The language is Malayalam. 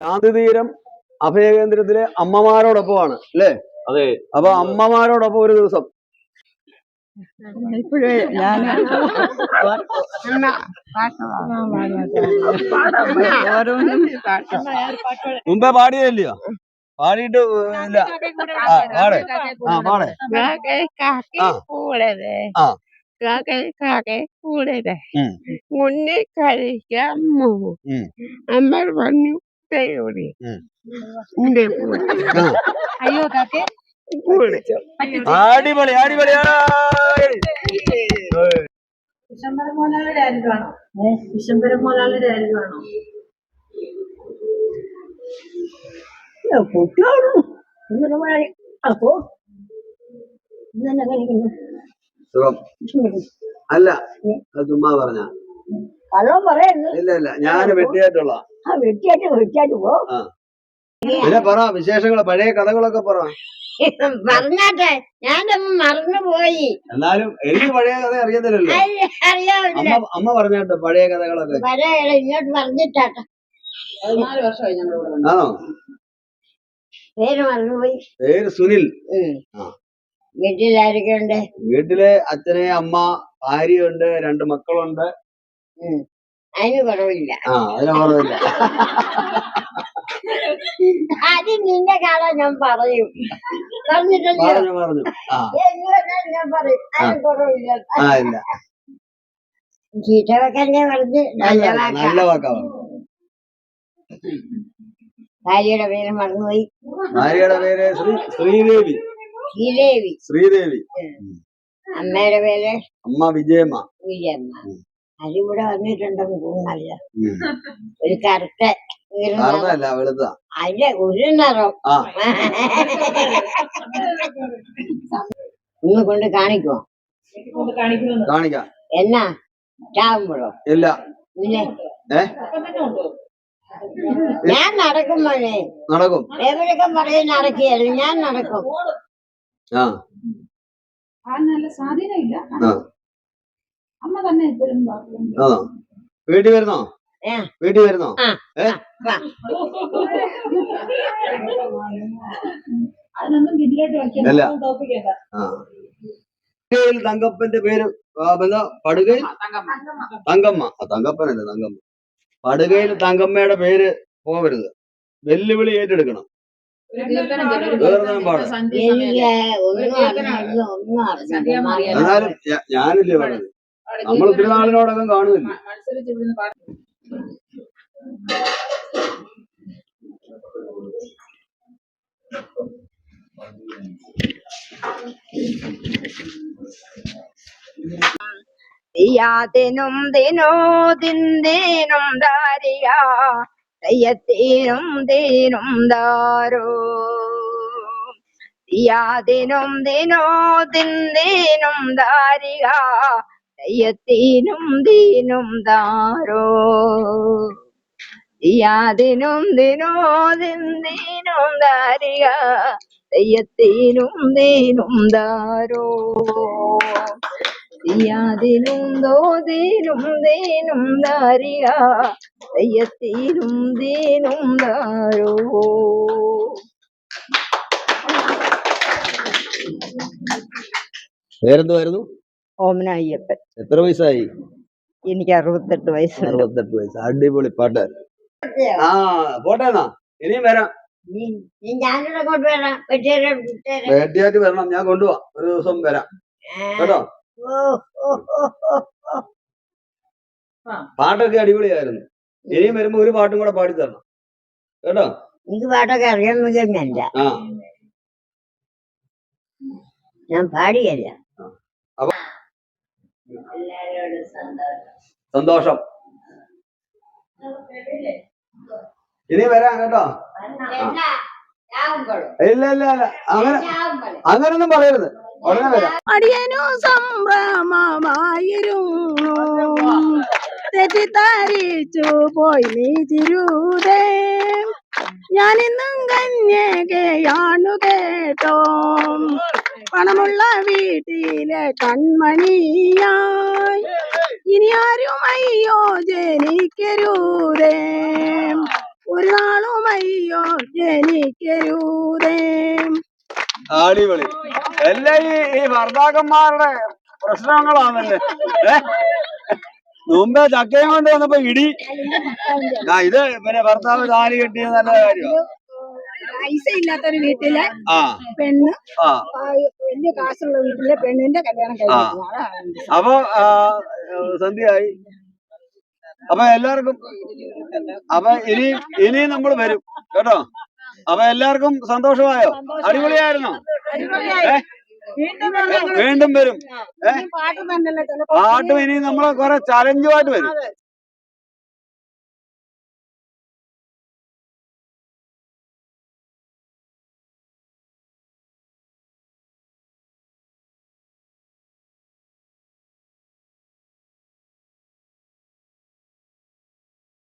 ശാന്തിതീരം അഭയകേന്ദ്രത്തിലെ അമ്മമാരോടൊപ്പമാണ് അല്ലേ? അതെ. അപ്പൊ അമ്മമാരോടൊപ്പം ഒരു ദിവസം മുമ്പേ പാടിയതല്ലയോ? പാടിയിട്ട് ഇല്ല. പാടെ മുന്നിൽ കഴിക്കാൻ അമ്മ പറഞ്ഞു അയ്യോ അടിപൊളി അടിപൊളി. വിശംബരം മോലാളിയുടെ ആയിരിക്കുവാണോ? വിശംബരം മോലാളിയുടെ ആയിരിക്കുവാണോ? കുട്ടിയാണോ? അപ്പോ ഇന്നെ കഴിക്കുന്നു. അല്ല ചുമ്മാ പറഞ്ഞ കള്ളം പറയുന്നു. ഇല്ല ഇല്ല, ഞാൻ വെട്ടിയായിട്ടുള്ള വെട്ടിയായിട്ട് പോ. പിന്നെ പറ വിശേഷങ്ങള്, പഴയ കഥകളൊക്കെ പറ. പറഞ്ഞാട്ടെ, ഞാനൊന്നും മറന്നുപോയി. എന്നാലും എനിക്ക് പഴയ കഥ അറിയത്തില്ലല്ലോ. അറിയാവില്ല. അമ്മ പറഞ്ഞാട്ടെ പഴയ കഥകളൊക്കെ. പഴയ ഇങ്ങോട്ട് പറഞ്ഞിട്ടാട്ടെ. 14 വർഷമായി ഞങ്ങളോട്. ആണോ? പേര് മറന്നുപോയി. പേര് സുനിൽ. വീട്ടിലാരൊക്കെ ഉണ്ട്? വീട്ടില് അച്ഛനെ, അമ്മ, ഭാര്യയുണ്ട്, 2 മക്കളുണ്ട്. അതിന് കുറവില്ല. അതിന് കുറവില്ല. അത് നിന്റെ കാലം ഞാൻ പറയും. പറഞ്ഞിട്ടല്ലോ പറഞ്ഞു. ഞാൻ പറയും. അതിന് കുറവില്ല. ഇല്ല. ചീത്ത വെക്കല്ലേ പറഞ്ഞ് നല്ല വാക്കാ. ഭാര്യയുടെ പേര് മറന്നുപോയി. ഭാര്യയുടെ പേര് ശ്രീദേവി. ശ്രീദേവി. അമ്മയുടെ പേര് അമ്മ വിജയമ്മ. അതിവിടെ വന്നിട്ടുണ്ടെന്ന് തോന്നുന്നല്ല. ഒരു കറുത്ത അല്ല വെളുത്ത. അല്ല, ഒരു നിറം. ഒന്ന് കൊണ്ട് കാണിക്കുമോ? കാണിക്കാം. എന്നാ ചാവുമ്പോഴോ? ഇല്ല. പിന്നെ ഞാൻ നടക്കും മോനെ. നടക്കും. എവരൊക്കെ പറയും നടക്കിയാലും ഞാൻ നടക്കും. നല്ല സ്വാധീനമില്ല. അമ്മ തന്നെ എപ്പോഴും വീട്ടിൽ വരുന്നോ? വീട്ടിൽ വരുന്നോ? അതിനൊന്നും പിന്നിലോട്ട് വയ്ക്കണ്ട. തങ്കപ്പന്റെ പേര് പടുകയിൽ തങ്കമ്മ. തങ്കപ്പനല്ലേ തങ്കമ്മ. പടുകയിൽ തങ്കമ്മയുടെ പേര് പോവരുത്. വെല്ലുവിളി ഏറ്റെടുക്കണം. എന്നാലും ഞാനില്ലേ പറഞ്ഞത്, നമ്മൾ ഒത്തിരി നാളിനോടകം കാണുന്നില്ല. ദിയാദിനും ദിനോദിന്ദേനും ദാരിയ ദയ്യത്തേനും ദേനും ദാരോ. ദിയാദിനും ദിനോദിന്ദേനും ദാരിയ ദയ്യത്തേനും ദീനും ദാരോ. ദിയാദിനും ദിനോദിന്ദേനും ദാരിയ ദയ്യത്തേനും ദേനും ദാരോ. ദിയാദിനും ദോദിനും ദേനും ദാരിയ ദയ്യത്തേനും ദേനും ദാരോ. പേരെന്തുവായിരുന്നു? ഓമന അയ്യപ്പൻ. എത്ര വയസ്സായി? എനിക്ക് 68 വയസ്സ്. 68 വയസ്സ്. അടിപൊളി പാട്ട്. പോട്ടേന്നാ, ഇനിയും വരാം. വേട്ടിയായിട്ട് വരണം. ഞാൻ കൊണ്ടുപോവാം. ഒരു ദിവസം വരാം കേട്ടോ. പാട്ടൊക്കെ അടിപൊളിയായിരുന്നു. ഇനിയും വരുമ്പോ ഒരു പാട്ടും കൂടെ പാടി തരണം കേട്ടോ. എനിക്ക് പാട്ടൊക്കെ അറിയാമെന്നില്ല. ഞാൻ പാടിയല്ല. അപ്പൊ സന്തോഷം. ഇനി വരാം കേട്ടോ. ഇല്ല ഇല്ല ഇല്ല, അങ്ങനൊന്നും പറയരുത്. ഉടനെ വരാം. അടിയനു സംഭ്രമമായിരുന്നു, തെറ്റിദ്ധരിച്ചു പോയി നീ തിരുതേ. ഞാനിന്നും കന്യകയാണു കേട്ടോ, പണമുള്ള വീട്ടിലെ കൺമണിയായി. ഇനി ആരും അയ്യോ ജനിക്കരുതേ, ഒരു നാളും അയ്യോ ജനിക്കരുതേ. അടിപൊളി. എല്ലാം ഈ ഭർത്താക്കന്മാരുടെ പ്രശ്നങ്ങളാണല്ലേ. മുമ്പേ ചക്കയും കൊണ്ട് വന്നപ്പോ ഇടി. ഇത് പിന്നെ ഭർത്താവ് താലി കെട്ടിയത് നല്ല കാര്യമാണ്. പൈസ ഇല്ലാത്തൊരു വീട്ടിലെ ആ പെണ്ണ് ആ വലിയ കാശുള്ള വീട്ടിലെ പെണ്ണിന്റെ കല്യാണം കഴിഞ്ഞു. അപ്പൊ സന്ധ്യയായി. അപ്പൊ എല്ലാവർക്കും അപ്പൊ ഇനി നമ്മൾ വരും കേട്ടോ. അപ്പൊ എല്ലാവർക്കും സന്തോഷമായോ? അടിപൊളിയായിരുന്നോ? വീണ്ടും വരും. പാട്ടും ഇനി നമ്മളെ കുറെ ചലഞ്ചുമായിട്ട് വരും.